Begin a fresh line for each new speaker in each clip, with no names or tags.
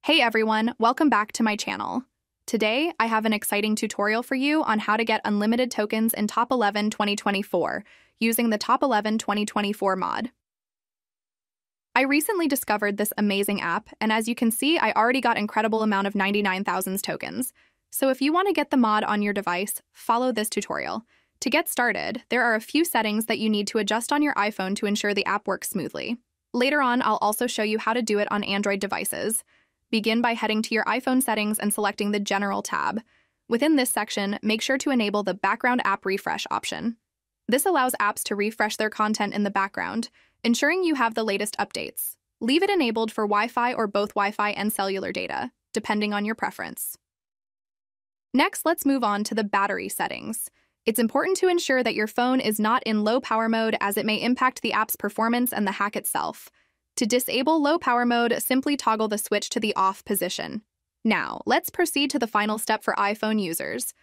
Hey everyone, welcome back to my channel. Today, I have an exciting tutorial for you on how to get unlimited tokens in Top 11 2024 using the Top 11 2024 mod. I recently discovered this amazing app, and as you can see, I already got incredible amount of 99,000 tokens. So if you want to get the mod on your device, follow this tutorial. To get started, there are a few settings that you need to adjust on your iPhone to ensure the app works smoothly. Later on, I'll also show you how to do it on Android devices. Begin by heading to your iPhone settings and selecting the General tab. Within this section, make sure to enable the Background App Refresh option. This allows apps to refresh their content in the background, ensuring you have the latest updates. Leave it enabled for Wi-Fi or both Wi-Fi and cellular data, depending on your preference. Next, let's move on to the battery settings. It's important to ensure that your phone is not in low power mode as it may impact the app's performance and the hack itself. To disable low power mode, simply toggle the switch to the off position. Now, let's proceed to the final step for iPhone users.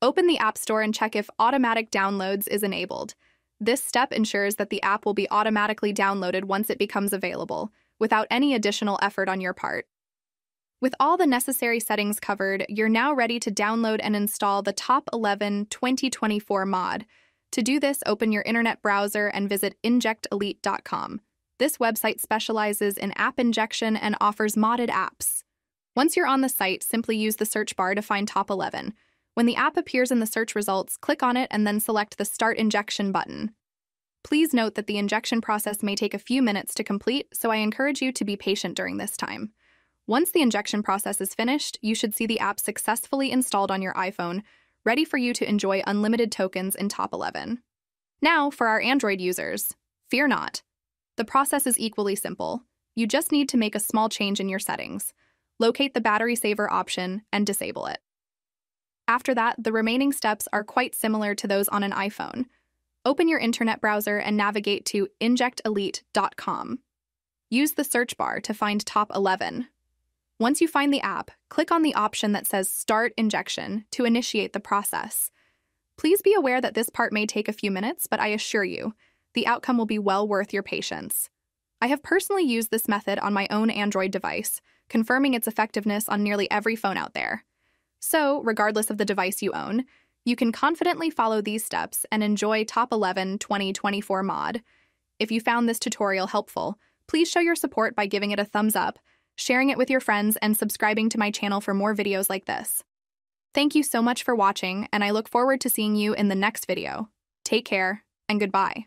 Open the App Store and check if Automatic Downloads is enabled. This step ensures that the app will be automatically downloaded once it becomes available, without any additional effort on your part. With all the necessary settings covered, you're now ready to download and install the Top 11 2024 mod. To do this, open your internet browser and visit injectelite.com. This website specializes in app injection and offers modded apps. Once you're on the site, simply use the search bar to find Top 11. When the app appears in the search results, click on it and then select the Start Injection button. Please note that the injection process may take a few minutes to complete, so I encourage you to be patient during this time. Once the injection process is finished, you should see the app successfully installed on your iPhone, ready for you to enjoy unlimited tokens in Top 11. Now, for our Android users, fear not. The process is equally simple. You just need to make a small change in your settings. Locate the battery saver option and disable it. After that, the remaining steps are quite similar to those on an iPhone. Open your internet browser and navigate to injectelite.com. Use the search bar to find Top 11. Once you find the app, click on the option that says Start Injection to initiate the process. Please be aware that this part may take a few minutes, but I assure you, the outcome will be well worth your patience. I have personally used this method on my own Android device, confirming its effectiveness on nearly every phone out there. So, regardless of the device you own, you can confidently follow these steps and enjoy Top 11 2024 mod. If you found this tutorial helpful, please show your support by giving it a thumbs up, sharing it with your friends, and subscribing to my channel for more videos like this. Thank you so much for watching, and I look forward to seeing you in the next video. Take care, and goodbye.